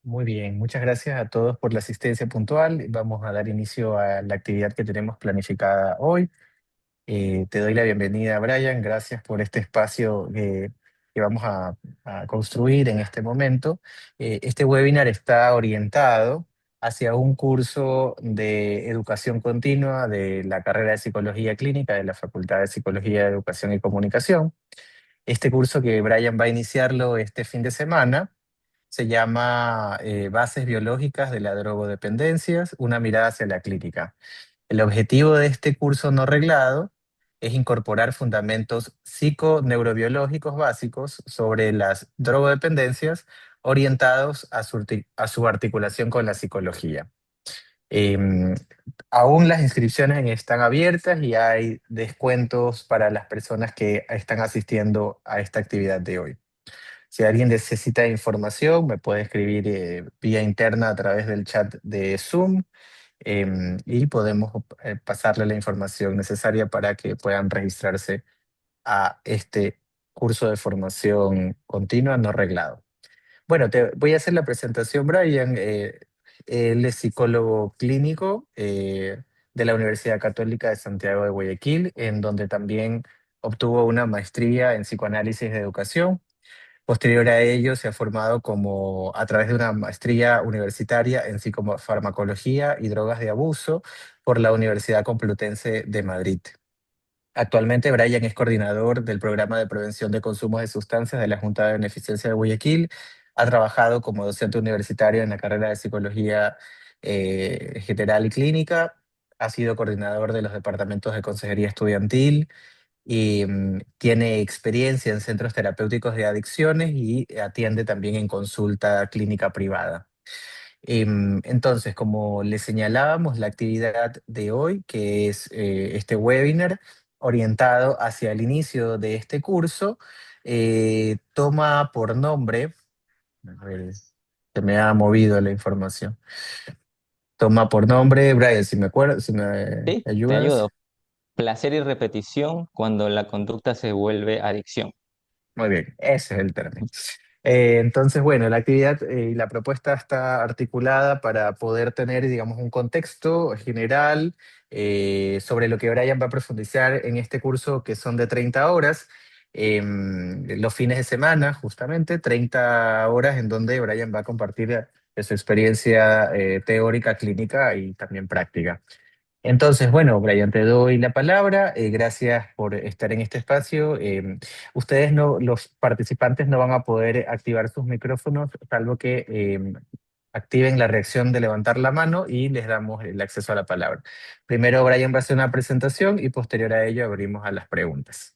Muy bien, muchas gracias a todos por la asistencia puntual. Vamos a dar inicio a la actividad que tenemos planificada hoy. Te doy la bienvenida, Brian. Gracias por este espacio que vamos a construir en este momento. Este webinar está orientado hacia un curso de educación continua de la carrera de Psicología Clínica de la Facultad de Psicología, Educación y Comunicación. Este curso que Brian va a iniciarlo este fin de semana se llama Bases biológicas de la drogodependencias, una mirada hacia la clínica. El objetivo de este curso no reglado es incorporar fundamentos psiconeurobiológicos básicos sobre las drogodependencias orientados a su articulación con la psicología. Em, Aún las inscripciones están abiertas y hay descuentos para las personas que están asistiendo a esta actividad de hoy. Si alguien necesita información, me puede escribir vía interna a través del chat de Zoom, y podemos pasarle la información necesaria para que puedan registrarse a este curso de formación continua no reglado. Bueno, te voy a hacer la presentación, Brian. Él es psicólogo clínico de la Universidad Católica de Santiago de Guayaquil, en donde también obtuvo una maestría en psicoanálisis de educación. Posterior a ello, se ha formado a través de una maestría universitaria en psicofarmacología y drogas de abuso por la Universidad Complutense de Madrid. Actualmente, Brian es coordinador del programa de prevención de consumos de sustancias de la Junta de Beneficencia de Guayaquil. Ha trabajado como docente universitario en la carrera de Psicología General y Clínica. Ha sido coordinador de los departamentos de Consejería Estudiantil y tiene experiencia en centros terapéuticos de adicciones y atiende también en consulta clínica privada. Entonces, como le señalábamos, la actividad de hoy, que es este webinar orientado hacia el inicio de este curso, toma por nombre, a ver, se me ha movido la información, toma por nombre, Brian, si me acuerdo, si me Sí, te ayudo. ayudas. Placer y repetición cuando la conducta se vuelve adicción. Muy bien, ese es el término. Entonces, bueno, la actividad y la propuesta está articulada para poder tener, digamos, un contexto general sobre lo que Brian va a profundizar en este curso que son de 30 horas, los fines de semana, justamente, 30 horas en donde Brian va a compartir su experiencia teórica, clínica y también práctica. Entonces, bueno, Brian, te doy la palabra. Gracias por estar en este espacio. Ustedes no, los participantes no van a poder activar sus micrófonos, salvo que activen la reacción de levantar la mano y les damos el acceso a la palabra. Primero, Brian va a hacer una presentación y posterior a ello abrimos a las preguntas.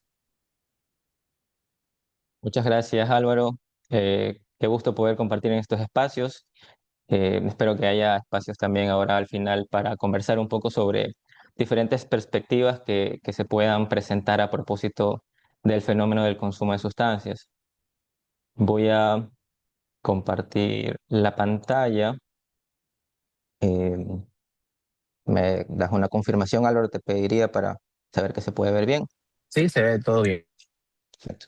Muchas gracias, Álvaro. Qué gusto poder compartir en estos espacios. Espero que haya espacios también ahora al final para conversar un poco sobre diferentes perspectivas que se puedan presentar a propósito del fenómeno del consumo de sustancias. Voy a compartir la pantalla. Eh, ¿Me das una confirmación, Álvaro? Te pediría para saber que se puede ver bien. Sí, se ve todo bien. Perfecto.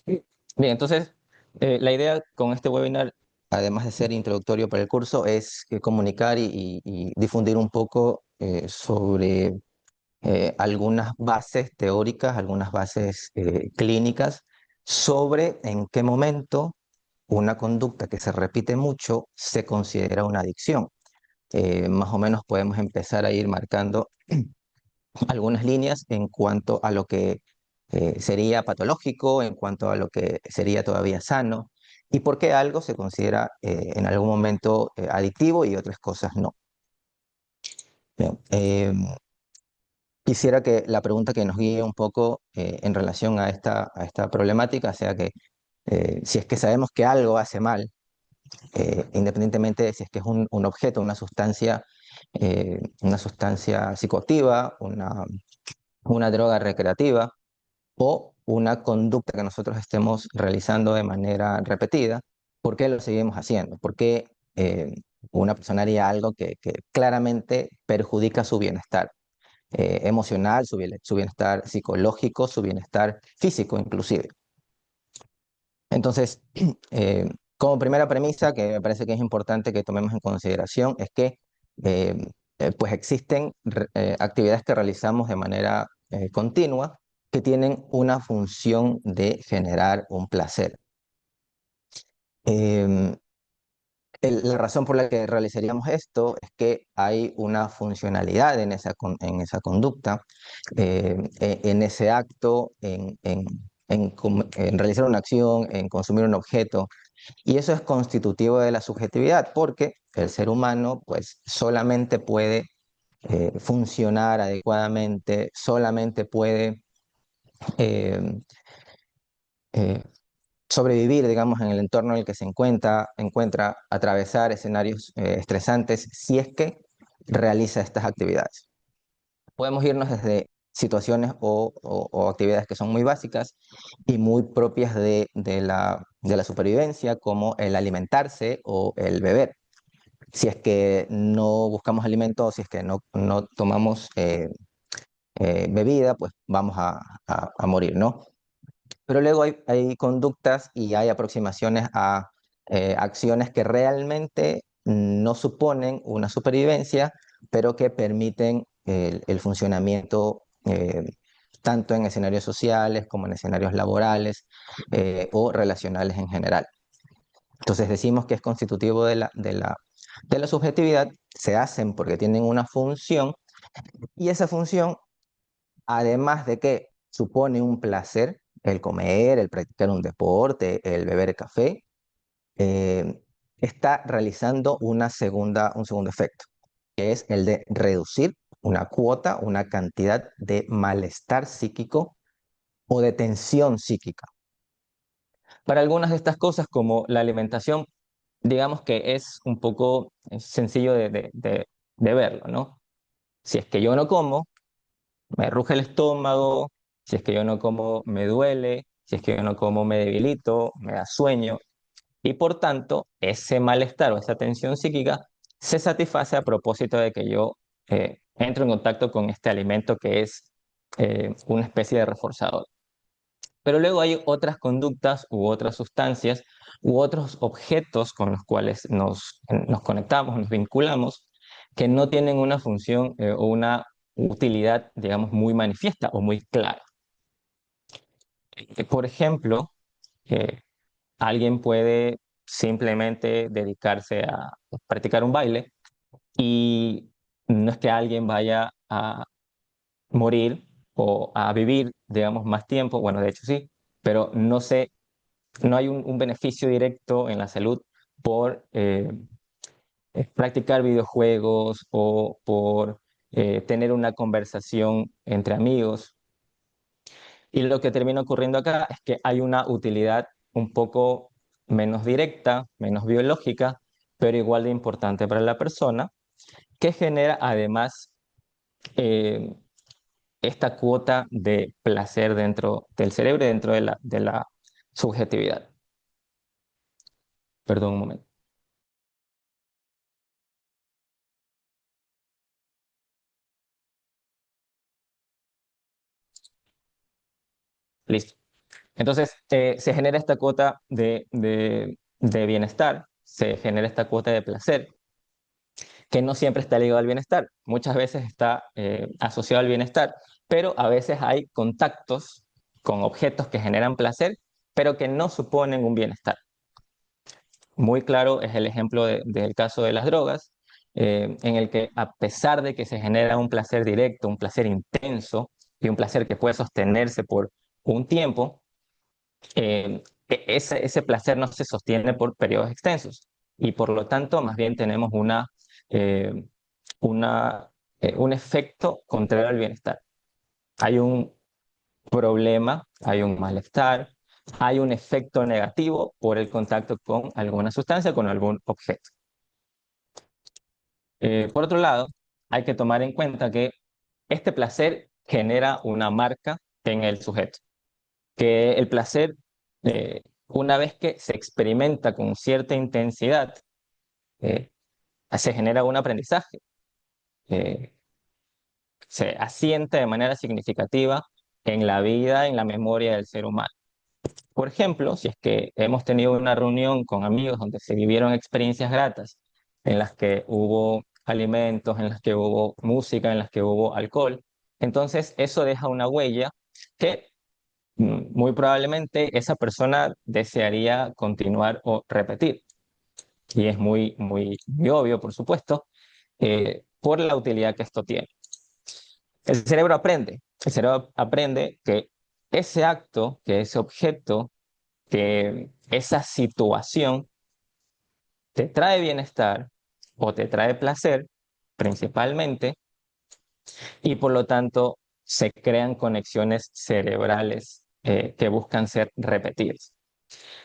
Bien, entonces, la idea con este webinar, además de ser introductorio para el curso, es comunicar y difundir un poco sobre algunas bases teóricas, algunas bases clínicas, sobre en qué momento una conducta que se repite mucho se considera una adicción. Más o menos podemos empezar a ir marcando algunas líneas en cuanto a lo que sería patológico, en cuanto a lo que sería todavía sano, y por qué algo se considera en algún momento adictivo y otras cosas no. Bien, quisiera que la pregunta que nos guíe un poco en relación a esta problemática sea que si es que sabemos que algo hace mal, independientemente de si es que es un objeto, una sustancia psicoactiva, una droga recreativa, o una conducta que nosotros estemos realizando de manera repetida, ¿por qué lo seguimos haciendo? ¿Por qué una persona haría algo que claramente perjudica su bienestar emocional, su bienestar psicológico, su bienestar físico inclusive? Entonces, como primera premisa, que me parece que es importante que tomemos en consideración, es que eh, pues existen actividades que realizamos de manera continua que tienen una función de generar un placer. Em, la razón por la que realizaríamos esto es que hay una funcionalidad en en esa conducta, en ese acto, en realizar una acción, en consumir un objeto, y eso es constitutivo de la subjetividad, porque el ser humano pues solamente puede funcionar adecuadamente, solamente puede eh, eh, sobrevivir, digamos, en el entorno en el que se encuentra atravesar escenarios estresantes si es que realiza estas actividades. Podemos irnos desde situaciones o actividades que son muy básicas y muy propias de la supervivencia, como el alimentarse o el beber. Si es que no buscamos alimento, si es que no tomamos bebida, pues vamos a morir, ¿no? Pero luego hay conductas y hay aproximaciones a acciones que realmente no suponen una supervivencia, pero que permiten el funcionamiento tanto en escenarios sociales como en escenarios laborales o relacionales en general. Entonces decimos que es constitutivo de la subjetividad, se hacen porque tienen una función y esa función, además de que supone un placer, el comer, el practicar un deporte, el beber café, eh, está realizando un segundo efecto, que es el de reducir una cuota, una cantidad de malestar psíquico o de tensión psíquica. Para algunas de estas cosas, como la alimentación, digamos que es un poco sencillo de verlo, ¿no? Si es que yo no como, me ruge el estómago, si es que yo no como, me duele, si es que yo no como, me debilito, me da sueño, y por tanto, ese malestar o esa tensión psíquica se satisface a propósito de que yo entro en contacto con este alimento que es una especie de reforzador. Pero luego hay otras conductas u otras sustancias u otros objetos con los cuales nos conectamos, nos vinculamos, que no tienen una función o una utilidad, digamos, muy manifiesta o muy clara. Por ejemplo, eh, alguien puede simplemente dedicarse a practicar un baile y no es que alguien vaya a morir o a vivir, digamos, más tiempo, bueno, de hecho sí, pero no hay un beneficio directo en la salud por practicar videojuegos o por tener una conversación entre amigos. Y lo que termina ocurriendo acá es que hay una utilidad un poco menos directa, menos biológica, pero igual de importante para la persona, que genera además eh, esta cuota de placer dentro del cerebro y dentro de la subjetividad. Perdón un momento. Listo. Entonces, se genera esta cuota de bienestar, se genera esta cuota de placer, que no siempre está ligado al bienestar, muchas veces está asociado al bienestar, pero a veces hay contactos con objetos que generan placer, pero que no suponen un bienestar. Muy claro es el ejemplo del caso de las drogas, en el que a pesar de que se genera un placer directo, un placer intenso y un placer que puede sostenerse por un tiempo, ese placer no se sostiene por periodos extensos y por lo tanto más bien tenemos eh, una, un efecto contrario al bienestar. Hay un problema, hay un malestar, hay un efecto negativo por el contacto con alguna sustancia, con algún objeto. Por otro lado, hay que tomar en cuenta que este placer genera una marca en el sujeto, que el placer, una vez que se experimenta con cierta intensidad, eh, se genera un aprendizaje, eh, se asienta de manera significativa en la vida, en la memoria del ser humano. Por ejemplo, si es que hemos tenido una reunión con amigos donde se vivieron experiencias gratas, en las que hubo alimentos, en las que hubo música, en las que hubo alcohol, entonces eso deja una huella que muy probablemente esa persona desearía continuar o repetir. Y es muy obvio, por supuesto, por la utilidad que esto tiene. El cerebro aprende que ese acto, que ese objeto, que esa situación te trae bienestar o te trae placer principalmente, y por lo tanto se crean conexiones cerebrales que buscan ser repetidas.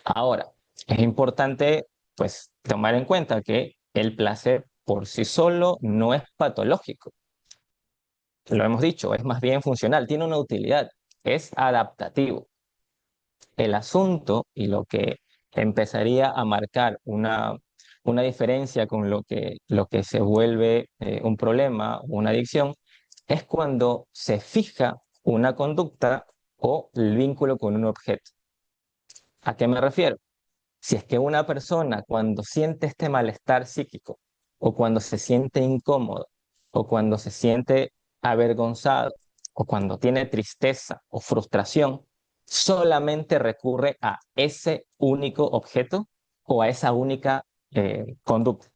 Ahora, es importante pues tomar en cuenta que el placer por sí solo no es patológico. Lo hemos dicho, es más bien funcional, tiene una utilidad, es adaptativo. El asunto y lo que empezaría a marcar una diferencia con lo que se vuelve un problema o una adicción es cuando se fija una conducta o el vínculo con un objeto. ¿A qué me refiero? Si es que una persona cuando siente este malestar psíquico o cuando se siente incómodo o cuando se siente avergonzado o cuando tiene tristeza o frustración, solamente recurre a ese único objeto o a esa única conducta.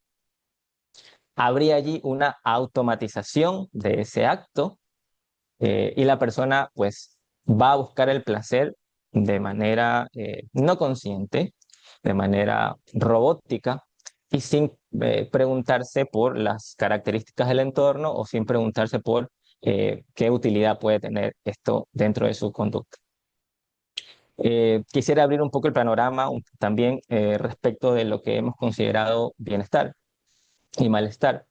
Habría allí una automatización de ese acto y la persona pues va a buscar el placer de manera no consciente, de manera robótica y sin preguntarse por las características del entorno o sin preguntarse por qué utilidad puede tener esto dentro de su conducta. Quisiera abrir un poco el panorama también respecto de lo que hemos considerado bienestar y malestar.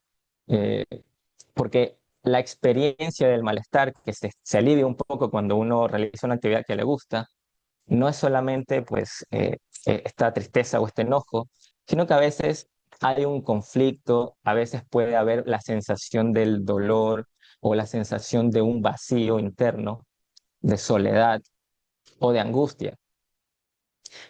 Eh, Porque la experiencia del malestar que se alivia un poco cuando uno realiza una actividad que le gusta, no es solamente pues esta tristeza o este enojo, sino que a veces hay un conflicto, a veces puede haber la sensación del dolor o la sensación de un vacío interno, de soledad o de angustia.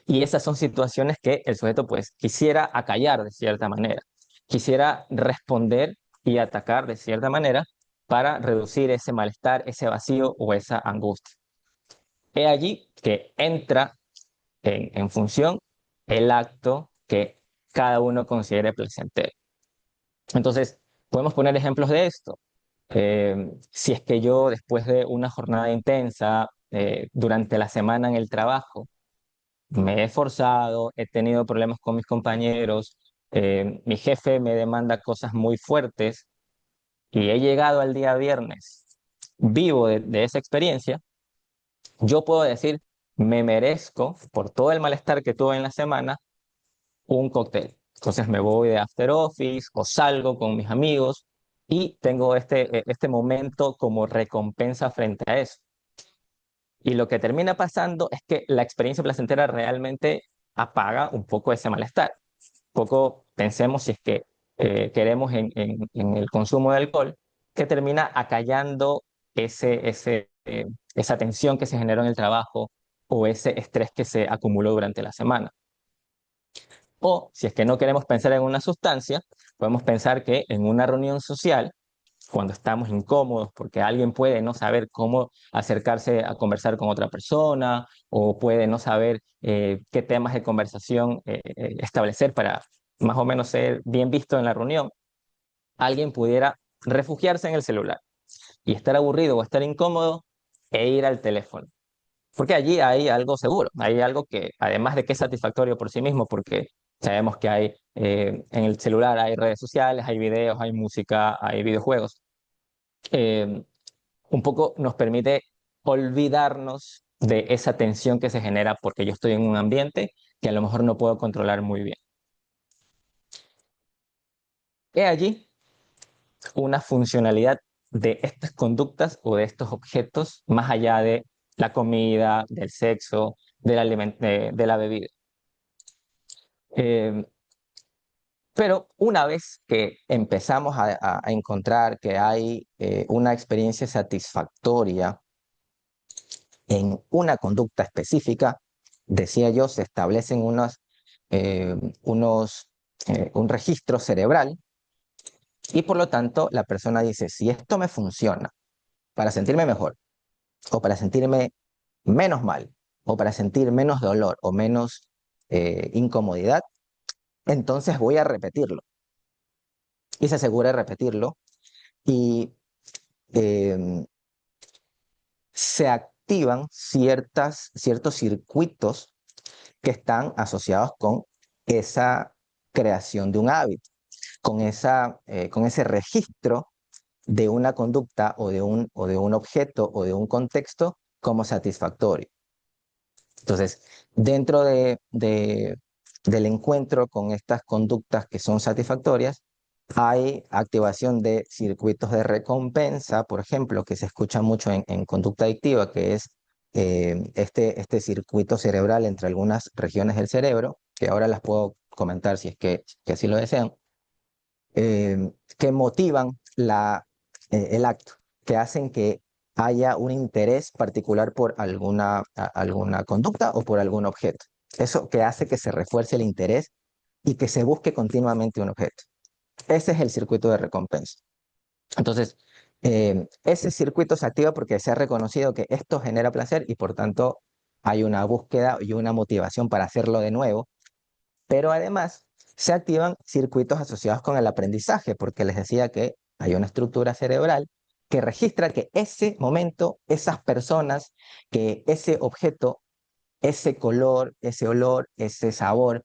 Y esas son situaciones que el sujeto pues quisiera acallar de cierta manera, quisiera responder y atacar de cierta manera para reducir ese malestar, ese vacío o esa angustia. Es allí que entra en función el acto que cada uno considere placentero. Entonces, podemos poner ejemplos de esto. Si es que yo después de una jornada intensa durante la semana en el trabajo, me he esforzado, he tenido problemas con mis compañeros, mi jefe me demanda cosas muy fuertes y he llegado al día viernes vivo de esa experiencia, yo puedo decir, me merezco, por todo el malestar que tuve en la semana, un cóctel. Entonces me voy de after office o salgo con mis amigos y tengo este momento como recompensa frente a eso. Y lo que termina pasando es que la experiencia placentera realmente apaga un poco ese malestar. Poco pensemos si es que queremos en el consumo de alcohol, que termina acallando esa tensión que se generó en el trabajo o ese estrés que se acumuló durante la semana. O si es que no queremos pensar en una sustancia, podemos pensar que en una reunión social, cuando estamos incómodos porque alguien puede no saber cómo acercarse a conversar con otra persona o puede no saber qué temas de conversación establecer para más o menos ser bien visto en la reunión, alguien pudiera refugiarse en el celular y estar aburrido o estar incómodo e ir al teléfono. Porque allí hay algo seguro, hay algo que además de que es satisfactorio por sí mismo, porque sabemos que hay en el celular hay redes sociales, hay videos, hay música, hay videojuegos, eh, un poco nos permite olvidarnos de esa tensión que se genera porque yo estoy en un ambiente que a lo mejor no puedo controlar muy bien. He allí una funcionalidad de estas conductas o de estos objetos más allá de la comida, del sexo, de la bebida. Eh, pero una vez que empezamos a encontrar que hay una experiencia satisfactoria en una conducta específica, decía yo, se establecen eh, unos, un registro cerebral y por lo tanto la persona dice, si esto me funciona para sentirme mejor o para sentirme menos mal o para sentir menos dolor o menos incomodidad, entonces voy a repetirlo. Y se asegura de repetirlo y eh, se activan ciertos circuitos que están asociados con esa creación de un hábito, con ese registro de una conducta o de un objeto o de un contexto como satisfactorio. Entonces, dentro del encuentro con estas conductas que son satisfactorias, hay activación de circuitos de recompensa, por ejemplo, que se escucha mucho en conducta adictiva, que es este circuito cerebral entre algunas regiones del cerebro, que ahora las puedo comentar si es que así lo desean, que motivan el acto, que hacen que haya un interés particular por alguna conducta o por algún objeto. Eso que hace que se refuerce el interés y que se busque continuamente un objeto. Ese es el circuito de recompensa. Entonces, ese circuito se activa porque se ha reconocido que esto genera placer y por tanto hay una búsqueda y una motivación para hacerlo de nuevo, pero además se activan circuitos asociados con el aprendizaje, porque les decía que hay una estructura cerebral que registra que ese momento, esas personas, que ese objeto, ese color, ese olor, ese sabor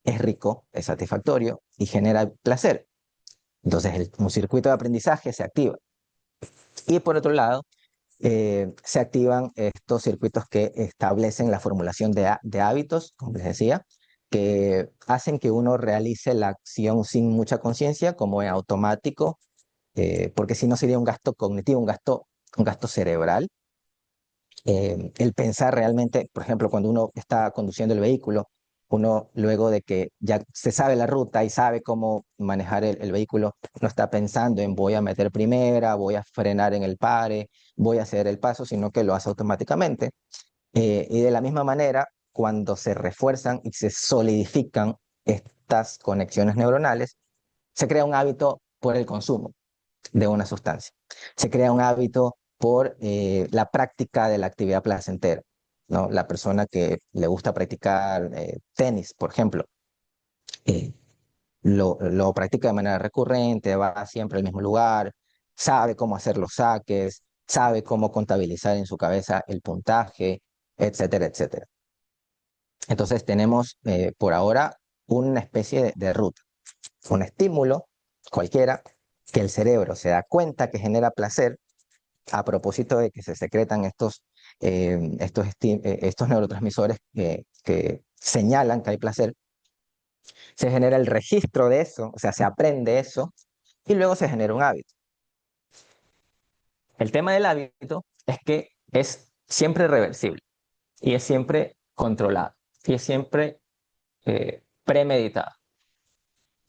es rico, es satisfactorio y genera placer. Entonces un circuito de aprendizaje se activa. Y por otro lado, se activan estos circuitos que establecen la formulación de hábitos, como les decía, que hacen que uno realice la acción sin mucha conciencia, como en automático, porque si no sería un gasto cognitivo, un gasto cerebral. El pensar realmente, por ejemplo, cuando uno está conduciendo el vehículo, uno luego de que ya se sabe la ruta y sabe cómo manejar el vehículo, no está pensando en voy a meter primera, voy a frenar en el pare, voy a hacer el paso, sino que lo hace automáticamente. Y de la misma manera, cuando se refuerzan y se solidifican estas conexiones neuronales, se crea un hábito por el consumo de una sustancia. Se crea un hábito por la práctica de la actividad placentera, ¿no? La persona que le gusta practicar tenis, por ejemplo, eh, lo practica de manera recurrente, va siempre al mismo lugar, sabe cómo hacer los saques, sabe cómo contabilizar en su cabeza el puntaje, etcétera, etcétera. Entonces tenemos por ahora una especie de ruta, un estímulo cualquiera que el cerebro se da cuenta que genera placer a propósito de que se secretan estos neurotransmisores que señalan que hay placer, se genera el registro de eso, o sea, se aprende eso y luego se genera un hábito. El tema del hábito es que es siempre reversible y es siempre controlado y es siempre premeditado.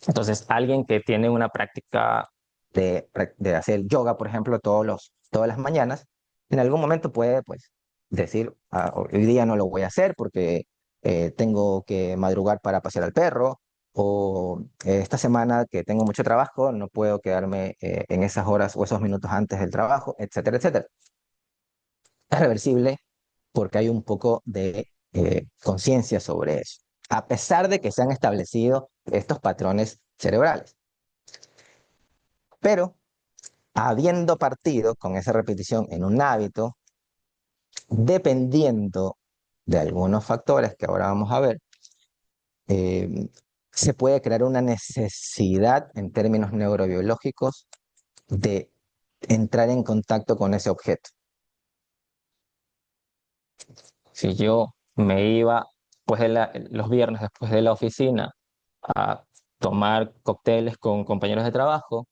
Entonces, alguien que tiene una práctica de hacer yoga, por ejemplo, todas las mañanas, en algún momento puede, pues, decir, "Ah, hoy día no lo voy a hacer porque tengo que madrugar para pasear al perro, o esta semana que tengo mucho trabajo, no puedo quedarme en esas horas o esos minutos antes del trabajo, etcétera, etcétera". Es reversible porque hay un poco de conciencia sobre eso, a pesar de que se han establecido estos patrones cerebrales. Pero habiendo partido con esa repetición en un hábito, dependiendo de algunos factores que ahora vamos a ver, eh, se puede crear una necesidad en términos neurobiológicos de entrar en contacto con ese objeto. Si yo me iba pues los viernes después de la oficina a tomar cócteles con compañeros de trabajo,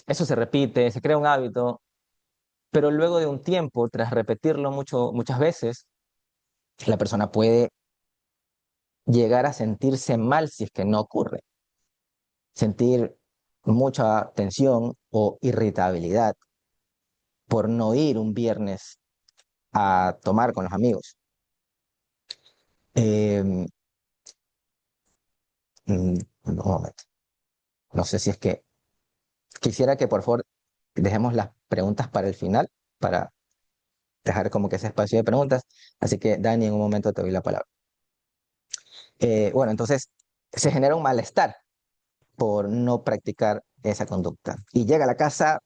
eso se repite, se crea un hábito, pero luego de un tiempo, tras repetirlo muchas veces, la persona puede llegar a sentirse mal si es que no ocurre, sentir mucha tensión o irritabilidad por no ir un viernes a tomar con los amigos. Eh, un momento. No sé si es que quisiera que por favor dejemos las preguntas para el final, para dejar como que ese espacio de preguntas. Así que, Dani, en un momento te doy la palabra. Bueno, entonces se genera un malestar por no practicar esa conducta. Y llega a la casa,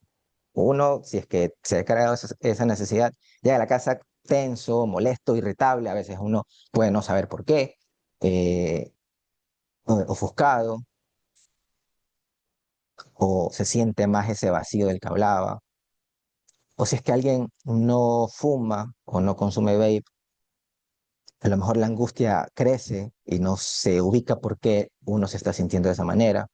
uno, si es que se ha creado esa necesidad, llega a la casa tenso, molesto, irritable, a veces uno puede no saber por qué, eh, ofuscado, o se siente más ese vacío del que hablaba, o si es que alguien no fuma o no consume vape, a lo mejor la angustia crece y no se ubica por qué uno se está sintiendo de esa manera,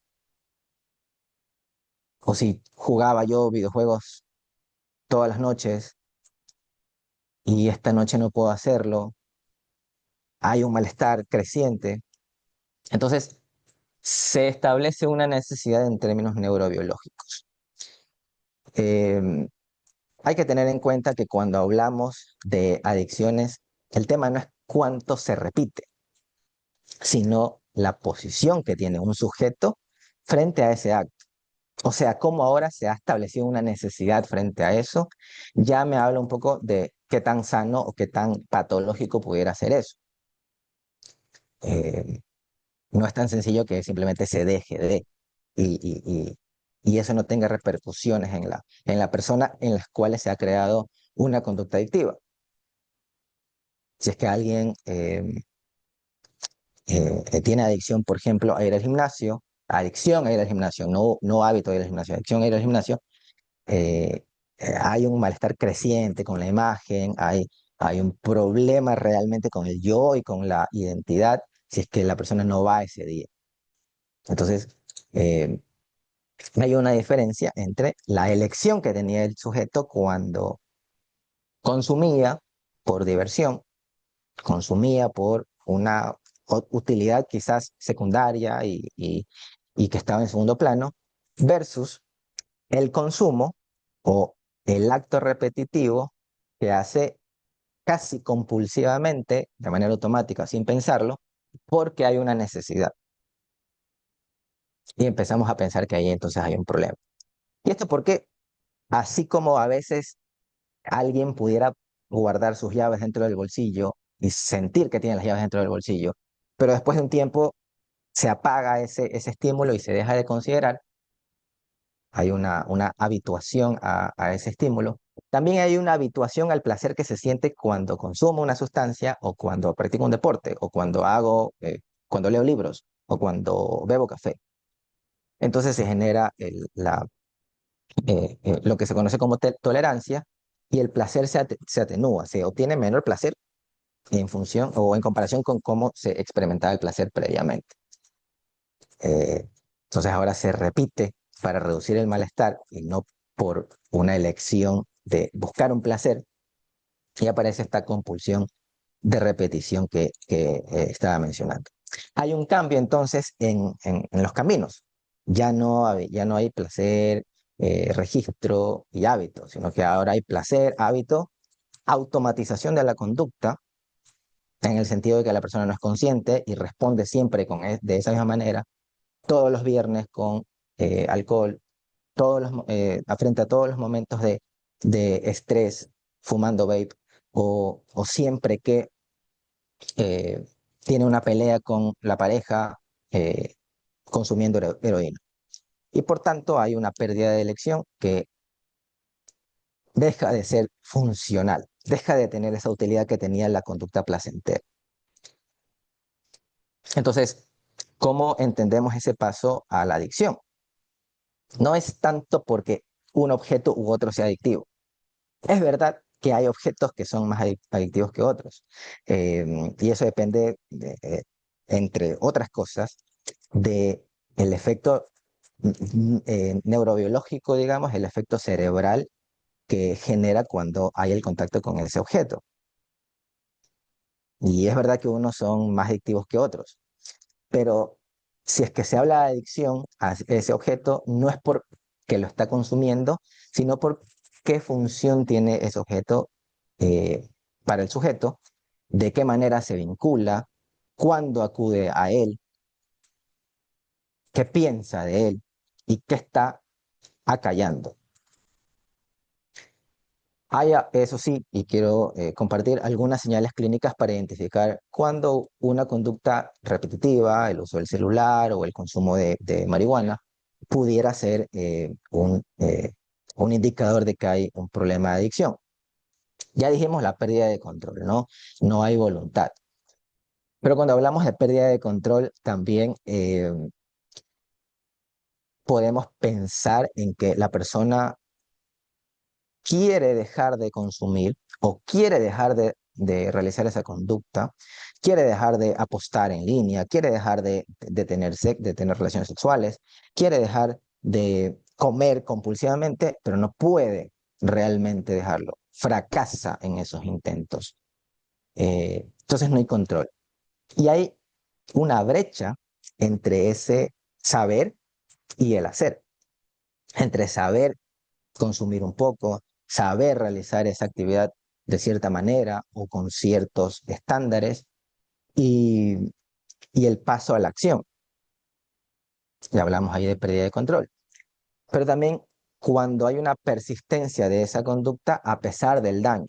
o si jugaba yo videojuegos todas las noches y esta noche no puedo hacerlo, hay un malestar creciente. Entonces, se establece una necesidad en términos neurobiológicos. Eh, Hay que tener en cuenta que cuando hablamos de adicciones, el tema no es cuánto se repite, sino la posición que tiene un sujeto frente a ese acto. O sea, cómo ahora se ha establecido una necesidad frente a eso, ya me habla un poco de qué tan sano o qué tan patológico pudiera ser eso. Eh, no es tan sencillo que simplemente se deje de y, y, y, y eso no tenga repercusiones en la persona en las cuales se ha creado una conducta adictiva. Si es que alguien tiene adicción, por ejemplo, a ir al gimnasio, adicción a ir al gimnasio, no hábito de ir al gimnasio, adicción a ir al gimnasio, eh, hay un malestar creciente con la imagen, hay un problema realmente con el yo y con la identidad si es que la persona no va ese día. Entonces, eh, hay una diferencia entre la elección que tenía el sujeto cuando consumía por diversión, consumía por una utilidad quizás secundaria y que estaba en segundo plano, versus el consumo o el acto repetitivo que hace casi compulsivamente, de manera automática, sin pensarlo, porque hay una necesidad. Y empezamos a pensar que ahí entonces hay un problema. ¿Y esto porque así como a veces alguien pudiera guardar sus llaves dentro del bolsillo y sentir que tiene las llaves dentro del bolsillo, pero después de un tiempo se apaga ese estímulo y se deja de considerar, hay una habituación a ese estímulo. También hay una habituación al placer que se siente cuando consumo una sustancia o cuando practico un deporte o cuando leo libros o cuando bebo café. Entonces se genera lo que se conoce como tolerancia y el placer se atenúa, se obtiene menor placer en función o en comparación con cómo se experimentaba el placer previamente. Eh, entonces ahora se repite para reducir el malestar y no por una elección de buscar un placer y aparece esta compulsión de repetición que estaba mencionando. Hay un cambio entonces en los caminos. Ya no hay placer, registro y hábito, sino que ahora hay placer, hábito, automatización de la conducta, en el sentido de que la persona no es consciente y responde siempre de esa misma manera, todos los viernes con alcohol, frente a todos los momentos de estrés, fumando vape, o siempre que eh, tiene una pelea con la pareja eh, consumiendo heroína. Y por tanto hay una pérdida de elección que deja de ser funcional, deja de tener esa utilidad que tenía la conducta placentera. Entonces, ¿cómo entendemos ese paso a la adicción? No es tanto porque un objeto u otro sea adictivo. Es verdad que hay objetos que son más adictivos que otros. Y eso depende, entre otras cosas, de el efecto neurobiológico, digamos, el efecto cerebral que genera cuando hay el contacto con ese objeto. Y es verdad que unos son más adictivos que otros, pero si es que se habla de adicción a ese objeto, no es porque lo está consumiendo, sino por qué función tiene ese objeto para el sujeto, de qué manera se vincula, cuándo acude a él, qué piensa de él y qué está acallando. Hay, eso sí, y quiero compartir algunas señales clínicas para identificar cuando una conducta repetitiva, el uso del celular o el consumo de marihuana, pudiera ser un indicador de que hay un problema de adicción. Ya dijimos la pérdida de control, ¿no? No hay voluntad. Pero cuando hablamos de pérdida de control, también podemos pensar en que la persona quiere dejar de consumir o quiere dejar de realizar esa conducta, quiere dejar de apostar en línea, quiere dejar de tener relaciones sexuales, quiere dejar de comer compulsivamente, pero no puede realmente dejarlo. Fracasa en esos intentos. Entonces no hay control. Y hay una brecha entre ese saber y el hacer, entre saber consumir un poco, saber realizar esa actividad de cierta manera o con ciertos estándares y, y el paso a la acción. Ya hablamos ahí de pérdida de control. Pero también cuando hay una persistencia de esa conducta a pesar del daño.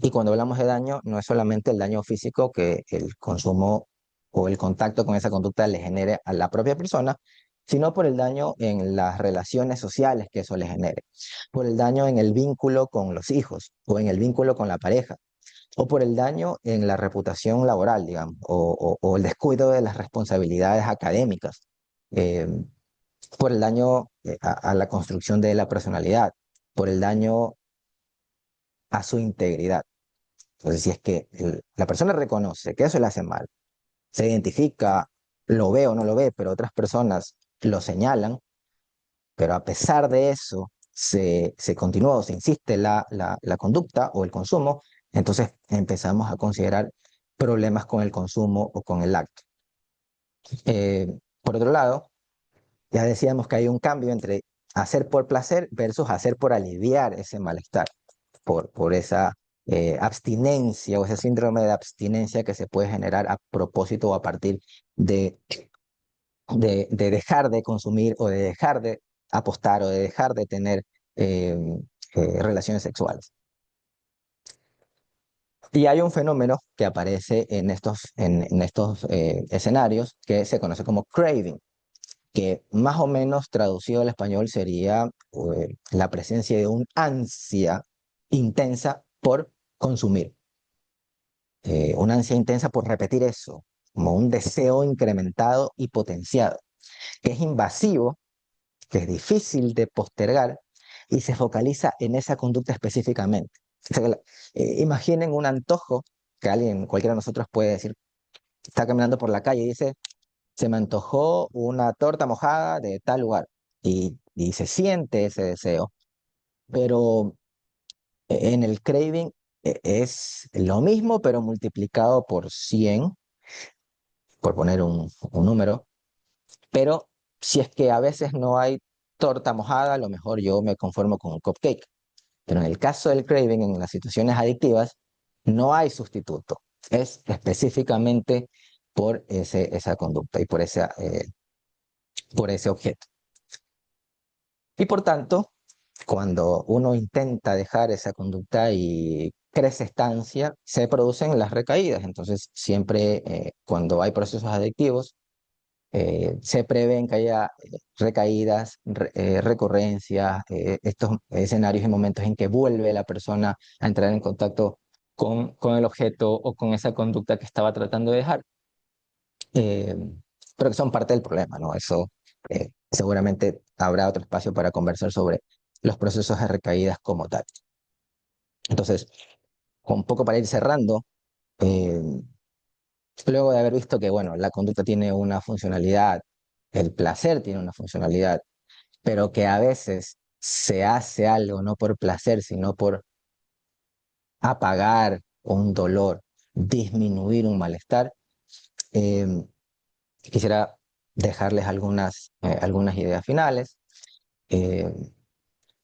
Y cuando hablamos de daño, no es solamente el daño físico que el consumo o el contacto con esa conducta le genere a la propia persona, sino por el daño en las relaciones sociales que eso le genere, por el daño en el vínculo con los hijos o en el vínculo con la pareja, o por el daño en la reputación laboral, digamos, o el descuido de las responsabilidades académicas, eh, por el daño a la construcción de la personalidad, por el daño a su integridad. Entonces, si es que la persona reconoce que eso le hace mal, se identifica, lo ve o no lo ve, pero otras personas lo señalan, pero a pesar de eso se continúa o se insiste la conducta o el consumo, entonces empezamos a considerar problemas con el consumo o con el acto. Eh, por otro lado, ya decíamos que hay un cambio entre hacer por placer versus hacer por aliviar ese malestar, por esa abstinencia o ese síndrome de abstinencia que se puede generar a propósito o a partir de, de dejar de consumir o de dejar de apostar o de dejar de tener eh, relaciones sexuales. Y hay un fenómeno que aparece en estos escenarios que se conoce como craving, que más o menos traducido al español sería la presencia de un ansia intensa por consumir, una ansia intensa por repetir eso, como un deseo incrementado y potenciado, que es invasivo, que es difícil de postergar y se focaliza en esa conducta específicamente. O sea, imaginen un antojo que alguien, cualquiera de nosotros puede decir, está caminando por la calle y dice, se me antojó una torta mojada de tal lugar y se siente ese deseo, pero en el craving es lo mismo, pero multiplicado por 100 por poner un número, pero si es que a veces no hay torta mojada, a lo mejor yo me conformo con un cupcake. Pero en el caso del craving, en las situaciones adictivas, no hay sustituto. Es específicamente por esa conducta y por ese objeto. Y por tanto, cuando uno intenta dejar esa conducta y crece estancia, se producen las recaídas. Entonces, siempre cuando hay procesos adictivos, se prevén que haya recaídas, recurrencias, estos escenarios y momentos en que vuelve la persona a entrar en contacto con el objeto o con esa conducta que estaba tratando de dejar, eh, pero que son parte del problema, ¿no? Eso seguramente habrá otro espacio para conversar sobre los procesos de recaídas como tal. Entonces, un poco para ir cerrando, eh, luego de haber visto que, bueno, la conducta tiene una funcionalidad, el placer tiene una funcionalidad, pero que a veces se hace algo no por placer, sino por apagar un dolor, disminuir un malestar, eh, quisiera dejarles algunas ideas finales. Eh,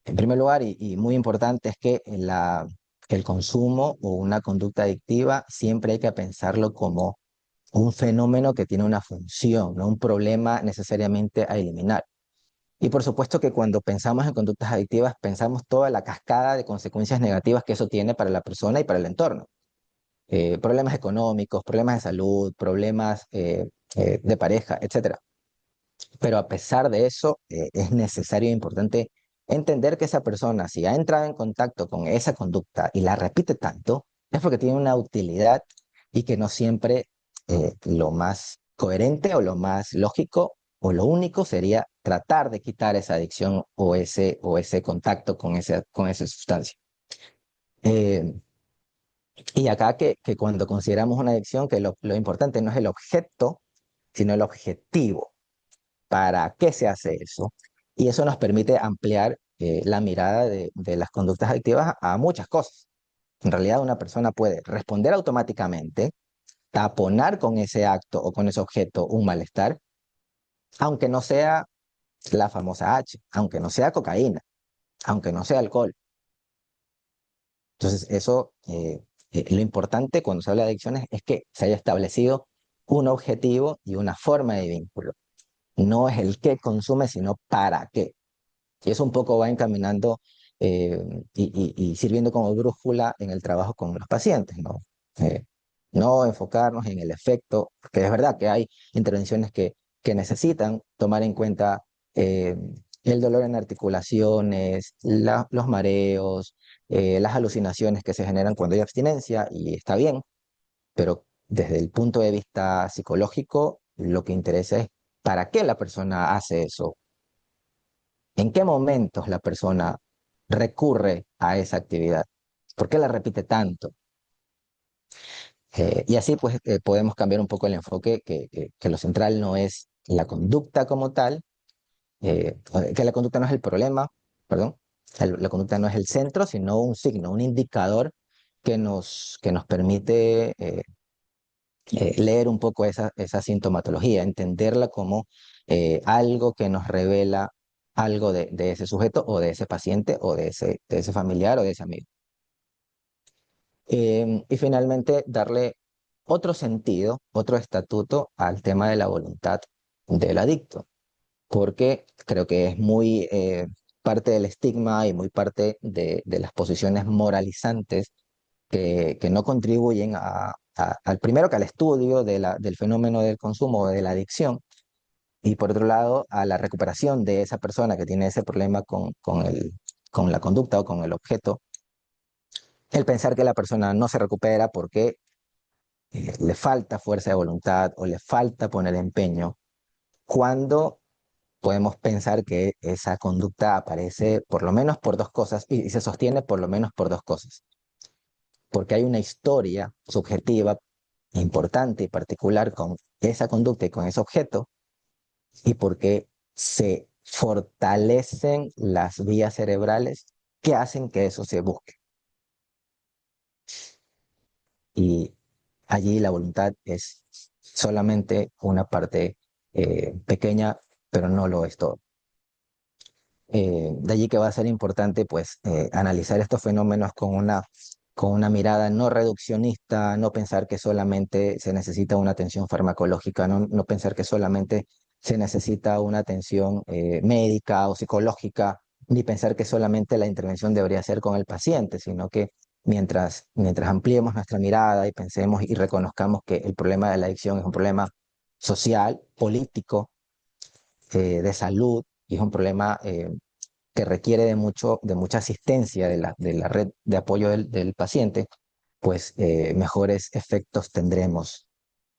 en primer lugar, y muy importante, es que el consumo o una conducta adictiva siempre hay que pensarlo como un fenómeno que tiene una función, no un problema necesariamente a eliminar. Y por supuesto que cuando pensamos en conductas adictivas, pensamos toda la cascada de consecuencias negativas que eso tiene para la persona y para el entorno. Problemas económicos, problemas de salud, problemas de pareja, etcétera. Pero a pesar de eso, es necesario e importante entender que esa persona, si ha entrado en contacto con esa conducta y la repite tanto, es porque tiene una utilidad y que no siempre lo más coherente o lo más lógico o lo único sería tratar de quitar esa adicción o ese contacto con esa sustancia. Eh, y acá que cuando consideramos una adicción, que lo importante no es el objeto, sino el objetivo. ¿Para qué se hace eso? Y eso nos permite ampliar la mirada de las conductas adictivas a muchas cosas. En realidad, una persona puede responder automáticamente, taponar con ese acto o con ese objeto un malestar, aunque no sea la famosa H, aunque no sea cocaína, aunque no sea alcohol. Entonces, lo importante cuando se habla de adicciones es que se haya establecido un objetivo y una forma de vínculo. No es el qué consume, sino para qué. Y eso un poco va encaminando eh, y sirviendo como brújula en el trabajo con los pacientes, ¿no? Eh, no enfocarnos en el efecto, porque es verdad que hay intervenciones que necesitan tomar en cuenta eh, el dolor en articulaciones, los mareos, las alucinaciones que se generan cuando hay abstinencia, y está bien, pero desde el punto de vista psicológico, lo que interesa es para qué la persona hace eso, en qué momentos la persona recurre a esa actividad, por qué la repite tanto. Y así pues podemos cambiar un poco el enfoque, que lo central no es la conducta como tal, que la conducta no es el problema, perdón, la conducta no es el centro, sino un signo, un indicador que nos permite leer un poco esa sintomatología, entenderla como algo que nos revela algo de ese sujeto o de ese paciente o de ese familiar o de ese amigo. Y finalmente, darle otro sentido, otro estatuto al tema de la voluntad del adicto, porque creo que es muy parte del estigma y muy parte de las posiciones moralizantes que no contribuyen al primero que al estudio del fenómeno del consumo o de la adicción, y por otro lado a la recuperación de esa persona que tiene ese problema con la conducta o con el objeto, el pensar que la persona no se recupera porque le falta fuerza de voluntad o le falta poner empeño, cuando podemos pensar que esa conducta aparece por lo menos por dos cosas y se sostiene por lo menos por dos cosas, porque hay una historia subjetiva importante y particular con esa conducta y con ese objeto, y porque se fortalecen las vías cerebrales que hacen que eso se busque. Y allí la voluntad es solamente una parte pequeña, pero no lo es todo. De allí que va a ser importante pues analizar estos fenómenos con una mirada no reduccionista, no pensar que solamente se necesita una atención farmacológica, no pensar que solamente se necesita una atención médica o psicológica, ni pensar que solamente la intervención debería ser con el paciente, sino que mientras ampliemos nuestra mirada y pensemos y reconozcamos que el problema de la adicción es un problema social, político, de salud, y es un problema que requiere de mucha asistencia de la red de apoyo del paciente, pues mejores efectos tendremos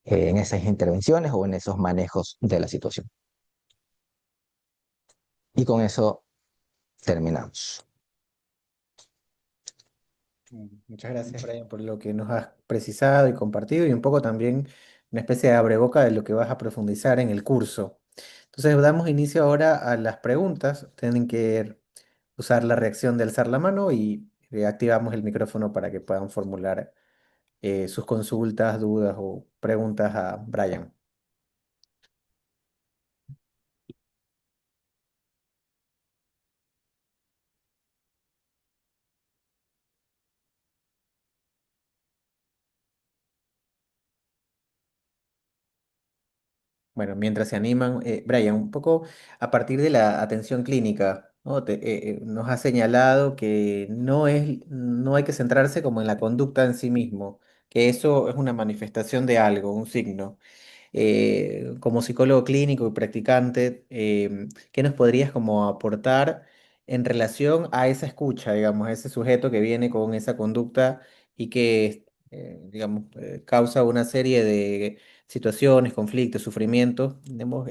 en esas intervenciones o en esos manejos de la situación. Y con eso terminamos. Muchas gracias, Brian, por lo que nos has precisado y compartido y un poco también una especie de abreboca de lo que vas a profundizar en el curso. Entonces, damos inicio ahora a las preguntas. Tienen que usar la reacción de alzar la mano y activamos el micrófono para que puedan formular sus consultas, dudas o preguntas a Brian. Bueno, mientras se animan, Brian, un poco a partir de la atención clínica, ¿no? Nos ha señalado que no hay que centrarse como en la conducta en sí mismo, que eso es una manifestación de algo, un signo. Como psicólogo clínico y practicante, ¿qué nos podrías como aportar en relación a esa escucha, digamos, a ese sujeto que viene con esa conducta y que, digamos, causa una serie de situaciones, conflictos, sufrimientos, digamos,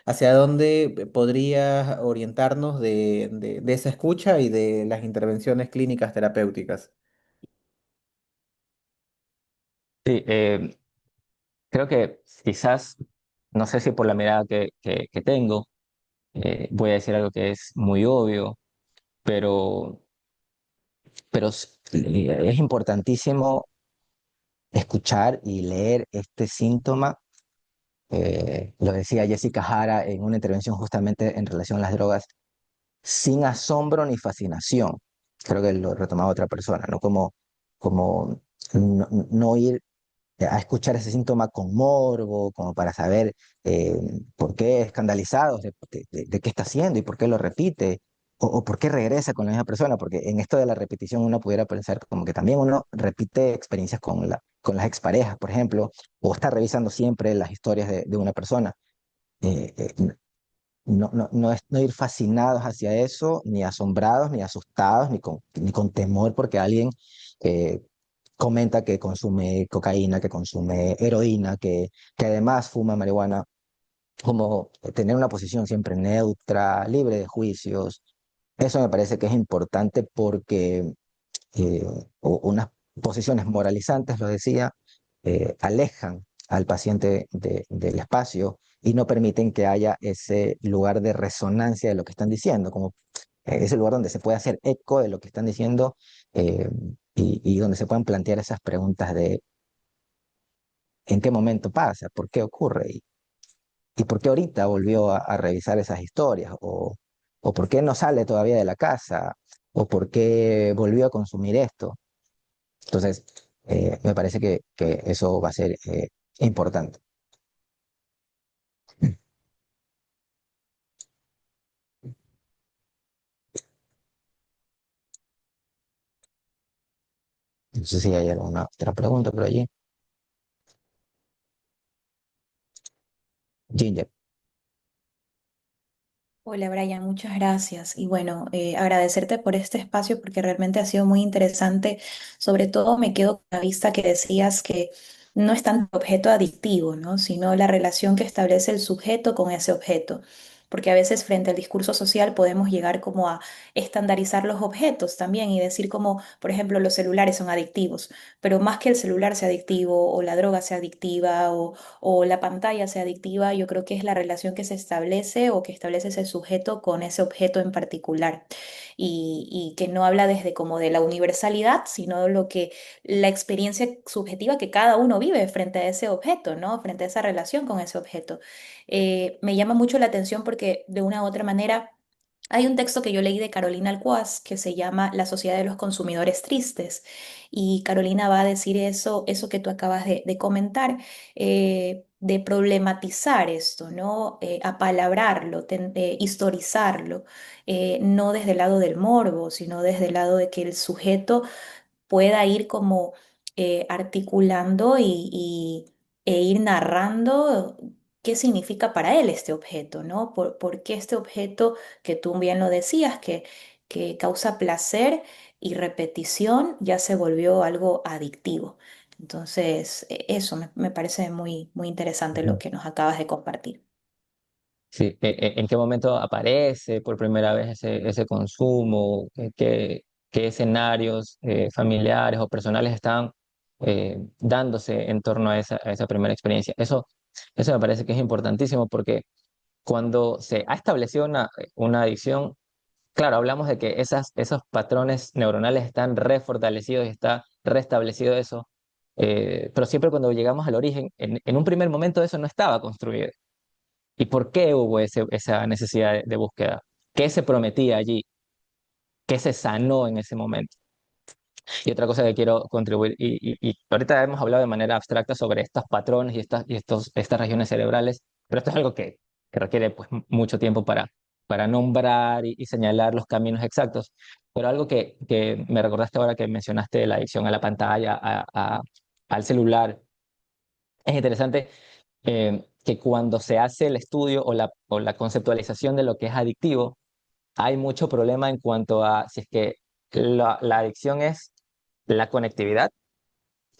hacia dónde podrías orientarnos de esa escucha y de las intervenciones clínicas terapéuticas? Sí, creo que quizás, no sé si por la mirada que tengo, voy a decir algo que es muy obvio, pero, es importantísimo escuchar y leer este síntoma. Lo decía Jessica Jara en una intervención justamente en relación a las drogas, sin asombro ni fascinación. Creo que lo retomaba otra persona, ¿no? Como no ir a escuchar ese síntoma con morbo, como para saber eh, por qué escandalizados de qué está haciendo y por qué lo repite, o por qué regresa con la misma persona, porque en esto de la repetición uno pudiera pensar como que también uno repite experiencias con las exparejas, por ejemplo, o está revisando siempre las historias de una persona. Eh, eh, no es no ir fascinados hacia eso, ni asombrados, ni asustados, ni con temor porque alguien eh, comenta que consume cocaína, que consume heroína, que además fuma marihuana, como tener una posición siempre neutra, libre de juicios. Eso me parece que es importante porque eh, unas posiciones moralizantes, lo decía, alejan al paciente del espacio y no permiten que haya ese lugar de resonancia de lo que están diciendo, como ese lugar donde se puede hacer eco de lo que están diciendo eh, y donde se puedan plantear esas preguntas de en qué momento pasa, por qué ocurre y por qué ahorita volvió a revisar esas historias o por qué no sale todavía de la casa o por qué volvió a consumir esto. Entonces, me parece que eso va a ser importante. No sé si hay alguna otra pregunta por allí. Ginger. Hola Brian, muchas gracias. Y bueno, agradecerte por este espacio porque realmente ha sido muy interesante. Sobre todo me quedo con la vista que decías que no es tanto objeto adictivo, ¿no? Sino la relación que establece el sujeto con ese objeto. Porque a veces frente al discurso social podemos llegar como a estandarizar los objetos también y decir como, por ejemplo, los celulares son adictivos, pero más que el celular sea adictivo o la droga sea adictiva o la pantalla sea adictiva, yo creo que es la relación que se establece o que establece ese sujeto con ese objeto en particular y que no habla desde como de la universalidad, sino lo que la experiencia subjetiva que cada uno vive frente a ese objeto, ¿no? Frente a esa relación con ese objeto. Me llama mucho la atención porque de una u otra manera hay un texto que yo leí de Carolina Alcuaz que se llama La Sociedad de los Consumidores Tristes y Carolina va a decir eso que tú acabas de comentar, de problematizar esto, ¿no? Apalabrarlo, historizarlo, no desde el lado del morbo, sino desde el lado de que el sujeto pueda ir como articulando e ir narrando qué significa para él este objeto, ¿no? Por qué este objeto que tú bien lo decías, que causa placer y repetición, ya se volvió algo adictivo. Entonces, eso me parece muy, muy interesante lo Ujú. que nos acabas de compartir. Sí, ¿en qué momento aparece por primera vez ese consumo? ¿Qué escenarios familiares o personales están dándose en torno a esa primera experiencia? Eso me parece que es importantísimo porque cuando se ha establecido una adicción, claro, hablamos de que esos patrones neuronales están refortalecidos y está restablecido eso, pero siempre cuando llegamos al origen, en un primer momento eso no estaba construido. ¿Y por qué hubo esa necesidad de búsqueda? ¿Qué se prometía allí? ¿Qué se sanó en ese momento? Y otra cosa que quiero contribuir, y ahorita hemos hablado de manera abstracta sobre estos patrones y estas regiones cerebrales, pero esto es algo que requiere pues, mucho tiempo para nombrar y señalar los caminos exactos. Pero algo que me recordaste ahora que mencionaste la adicción a la pantalla, al celular, es interesante que cuando se hace el estudio o la conceptualización de lo que es adictivo, hay mucho problema en cuanto a si es que la adicción es la conectividad,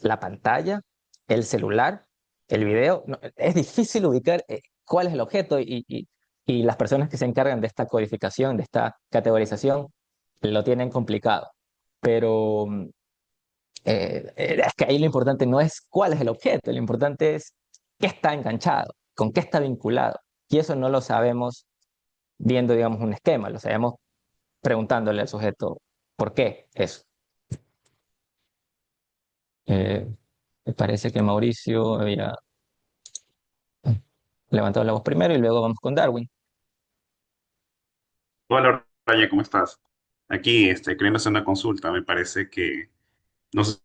la pantalla, el celular, el video. Es difícil ubicar cuál es el objeto y las personas que se encargan de esta codificación, de esta categorización, lo tienen complicado. Pero es que ahí lo importante no es cuál es el objeto, lo importante es qué está enganchado, con qué está vinculado. Y eso no lo sabemos viendo, digamos, un esquema, lo sabemos preguntándole al sujeto por qué eso. Eh, Me parece que Mauricio había levantado la voz primero y luego vamos con Darwin. Hola, Raya, ¿cómo estás? Aquí, queriendo hacer una consulta, me parece que, no sé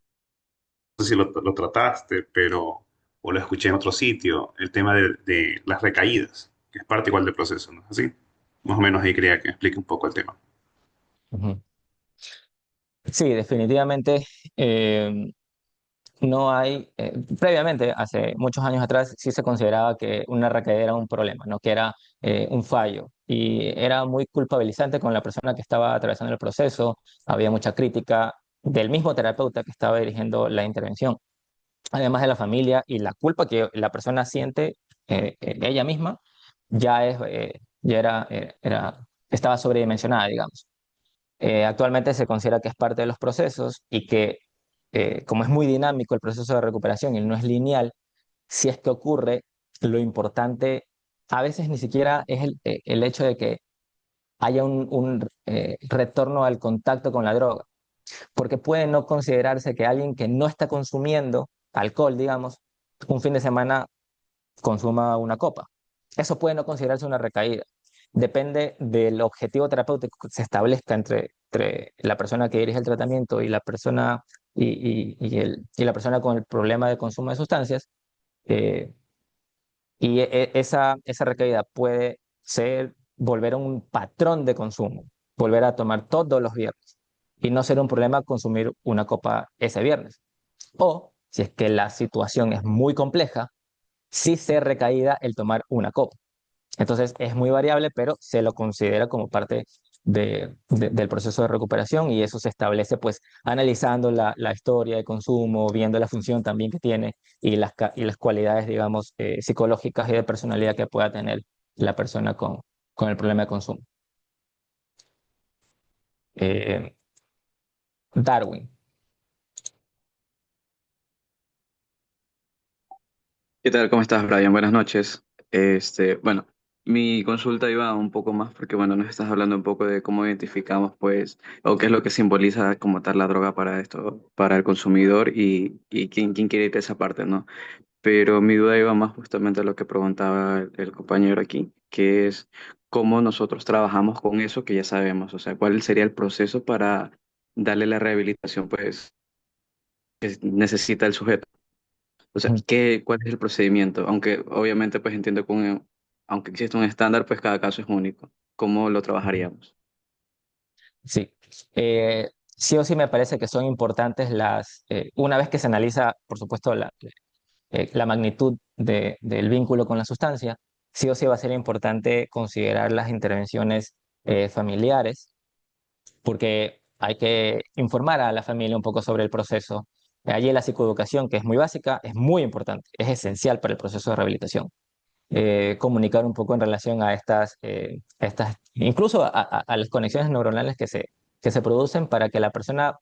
si lo trataste, pero, o lo escuché en otro sitio, el tema de las recaídas, que es parte igual del proceso, ¿no? Así, más o menos ahí quería que me explique un poco el tema. Ujú. Sí, definitivamente eh, no hay, previamente, hace muchos años atrás, sí se consideraba que una recaída era un problema, no que era un fallo. Y era muy culpabilizante con la persona que estaba atravesando el proceso, había mucha crítica del mismo terapeuta que estaba dirigiendo la intervención, además de la familia y la culpa que la persona siente ella misma, ya estaba sobredimensionada, digamos. Actualmente se considera que es parte de los procesos y que como es muy dinámico el proceso de recuperación y no es lineal, si es que ocurre, lo importante a veces ni siquiera es el hecho de que haya un retorno al contacto con la droga, porque puede no considerarse que alguien que no está consumiendo alcohol, digamos, un fin de semana consuma una copa. Eso puede no considerarse una recaída. Depende del objetivo terapéutico que se establezca entre la persona que dirige el tratamiento y la persona y la persona con el problema de consumo de sustancias. eh, esa recaída puede ser volver a un patrón de consumo, volver a tomar todos los viernes y no ser un problema consumir una copa ese viernes. O si es que la situación es muy compleja, sí ser recaída el tomar una copa. Entonces es muy variable, pero se lo considera como parte del proceso de recuperación y eso se establece pues analizando la historia de consumo, viendo la función también que tiene y y las cualidades, digamos, psicológicas y de personalidad que pueda tener la persona con el problema de consumo. Eh, Darwin. ¿Qué tal? ¿Cómo estás, Brian? Buenas noches. Bueno, mi consulta iba un poco más porque, bueno, nos estás hablando un poco de cómo identificamos, pues, o qué es lo que simboliza como tal la droga para esto, para el consumidor y quién quiere ir a esa parte, ¿no? Pero mi duda iba más justamente a lo que preguntaba el compañero aquí, que es cómo nosotros trabajamos con eso que ya sabemos, o sea, cuál sería el proceso para darle la rehabilitación, pues, que necesita el sujeto. O sea, ¿cuál es el procedimiento? Aunque obviamente pues entiendo que aunque existe un estándar, pues cada caso es único. ¿Cómo lo trabajaríamos? Sí, sí o sí me parece que son importantes una vez que se analiza, por supuesto, la magnitud del vínculo con la sustancia, sí o sí va a ser importante considerar las intervenciones familiares, porque hay que informar a la familia un poco sobre el proceso. Allí la psicoeducación, que es muy básica, es muy importante, es esencial para el proceso de rehabilitación. Comunicar un poco en relación a incluso a las conexiones neuronales que se producen para que la persona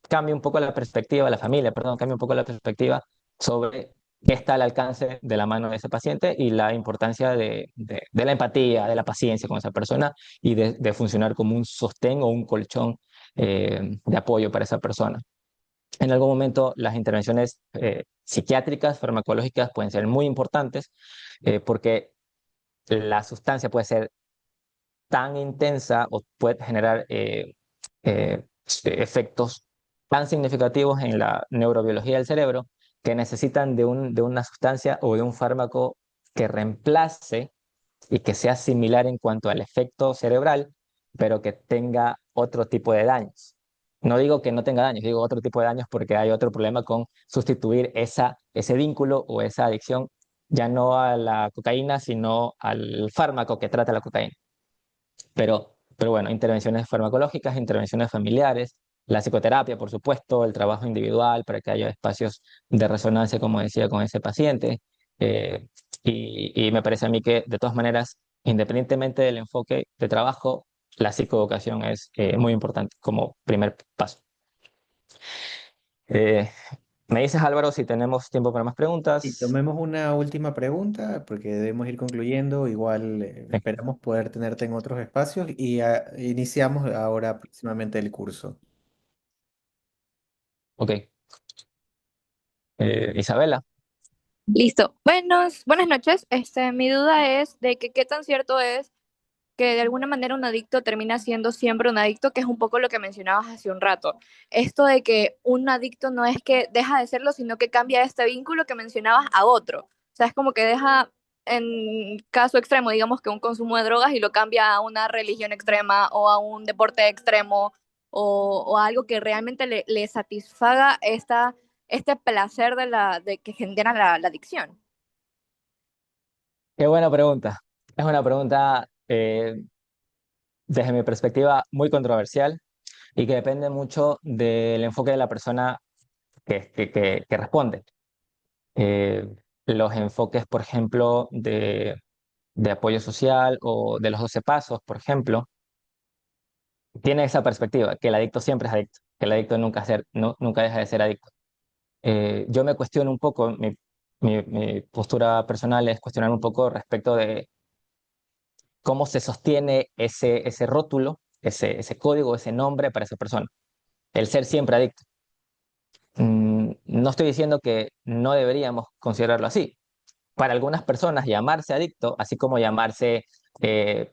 cambie un poco la perspectiva, la familia, perdón, cambie un poco la perspectiva sobre qué está al alcance de la mano de ese paciente y la importancia de la empatía, de la paciencia con esa persona y de funcionar como un sostén o un colchón de apoyo para esa persona. En algún momento las intervenciones psiquiátricas, farmacológicas pueden ser muy importantes porque la sustancia puede ser tan intensa o puede generar efectos tan significativos en la neurobiología del cerebro que necesitan de una sustancia o de un fármaco que reemplace y que sea similar en cuanto al efecto cerebral, pero que tenga otro tipo de daños. No digo que no tenga daños, digo otro tipo de daños porque hay otro problema con sustituir ese vínculo o esa adicción ya no a la cocaína, sino al fármaco que trata la cocaína. Pero bueno, intervenciones farmacológicas, intervenciones familiares, la psicoterapia, por supuesto, el trabajo individual para que haya espacios de resonancia, como decía, con ese paciente. eh, y me parece a mí que, de todas maneras, independientemente del enfoque de trabajo, la psicoeducación es muy importante como primer paso. Eh, Me dices, Álvaro, si tenemos tiempo para más Y preguntas. tomemos una última pregunta porque debemos ir concluyendo. Igual Sí, esperamos poder tenerte en otros espacios y iniciamos ahora próximamente el curso. ok. Isabela. Listo. Buenas noches. Mi duda es de que qué tan cierto es que de alguna manera un adicto termina siendo siempre un adicto, que es un poco lo que mencionabas hace un rato. Esto de que un adicto no es que deja de serlo, sino que cambia este vínculo que mencionabas a otro. O sea, es como que deja, en caso extremo, digamos que un consumo de drogas y lo cambia a una religión extrema o a un deporte extremo o a algo que realmente le satisfaga este placer de que genera la adicción. Qué buena pregunta. Es una pregunta, desde mi perspectiva, muy controversial y que depende mucho del enfoque de la persona que responde. Eh, los enfoques, por ejemplo, de apoyo social o de los 12 pasos, por ejemplo, tiene esa perspectiva, que el adicto siempre es adicto, que el adicto nunca deja de ser adicto. Yo me cuestiono un poco, mi postura personal es cuestionar un poco respecto de cómo se sostiene ese rótulo, ese código, ese nombre para esa persona. El ser siempre adicto. No estoy diciendo que no deberíamos considerarlo así. Para algunas personas, llamarse adicto, así como llamarse eh,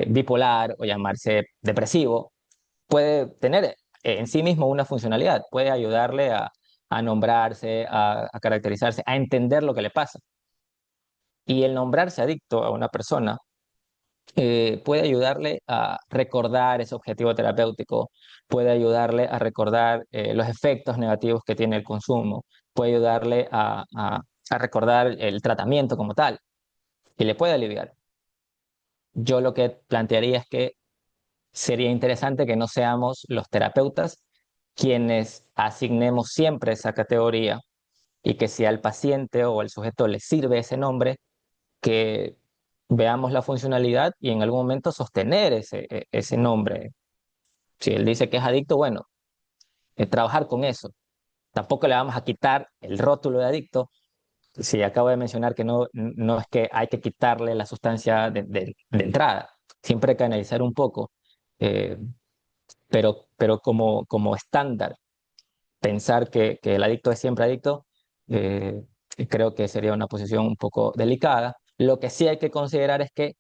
bipolar o llamarse depresivo, puede tener en sí mismo una funcionalidad, puede ayudarle a nombrarse, a caracterizarse, a entender lo que le pasa. Y el nombrarse adicto a una persona puede ayudarle a recordar ese objetivo terapéutico, puede ayudarle a recordar los efectos negativos que tiene el consumo, puede ayudarle a recordar el tratamiento como tal y le puede aliviar. Yo lo que plantearía es que sería interesante que no seamos los terapeutas quienes asignemos siempre esa categoría y que si al paciente o al sujeto le sirve ese nombre, que veamos la funcionalidad y en algún momento sostener ese nombre. Si él dice que es adicto, bueno, trabajar con eso. Tampoco le vamos a quitar el rótulo de adicto. Si acabo de mencionar que no es que hay que quitarle la sustancia de entrada, siempre hay que analizar un poco, eh, pero como estándar, pensar que el adicto es siempre adicto, eh, creo que sería una posición un poco delicada. Lo que sí hay que considerar es que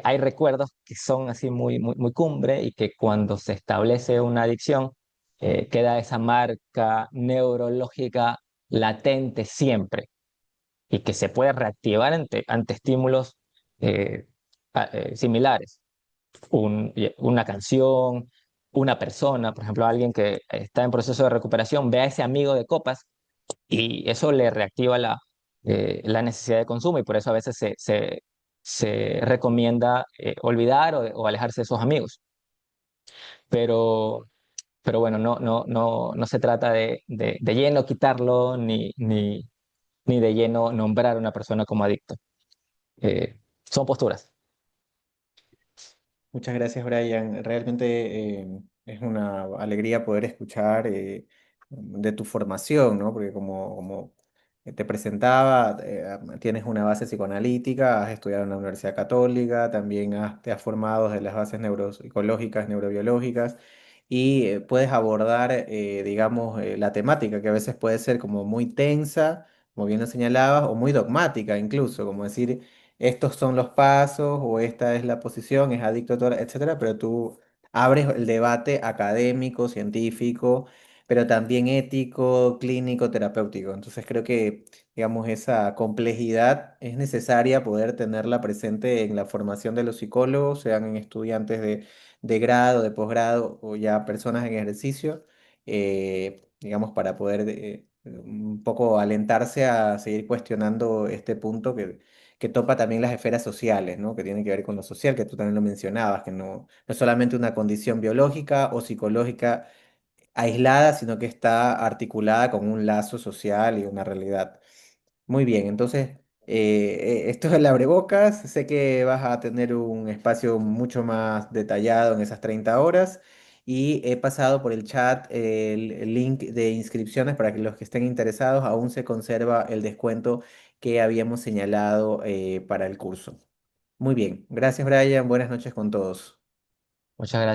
hay recuerdos que son así muy cumbre y que cuando se establece una adicción, queda esa marca neurológica latente siempre y que se puede reactivar ante estímulos eh, similares. Una canción, una persona, por ejemplo, alguien que está en proceso de recuperación, ve a ese amigo de copas y eso le reactiva la necesidad de consumo y por eso a veces se recomienda olvidar o alejarse de esos amigos. Pero, pero bueno, no se trata de lleno quitarlo ni de lleno nombrar a una persona como adicto. Son posturas. Muchas gracias, Brian. Realmente es una alegría poder escuchar de tu formación, ¿no? Porque como te presentaba, tienes una base psicoanalítica, has estudiado en la Universidad Católica, también te has formado desde las bases neuropsicológicas, neurobiológicas, y puedes abordar, digamos, la temática, que a veces puede ser como muy tensa, como bien lo señalabas, o muy dogmática incluso, como decir estos son los pasos o esta es la posición, es adicto, etcétera, pero tú abres el debate académico, científico, pero también ético, clínico, terapéutico. Entonces creo que, digamos, esa complejidad es necesaria poder tenerla presente en la formación de los psicólogos, sean en estudiantes de grado, de posgrado o ya personas en ejercicio, digamos, para poder un poco alentarse a seguir cuestionando este punto que topa también las esferas sociales, ¿no? Que tiene que ver con lo social, que tú también lo mencionabas, que no es solamente una condición biológica o psicológica aislada, sino que está articulada con un lazo social y una realidad. Muy bien, entonces, esto es el abrebocas. Sé que vas a tener un espacio mucho más detallado en esas 30 horas y he pasado por el chat el link de inscripciones para que los que estén interesados aún se conserva el descuento que habíamos señalado para el curso. Muy bien, gracias Brian, buenas noches con todos. Muchas gracias.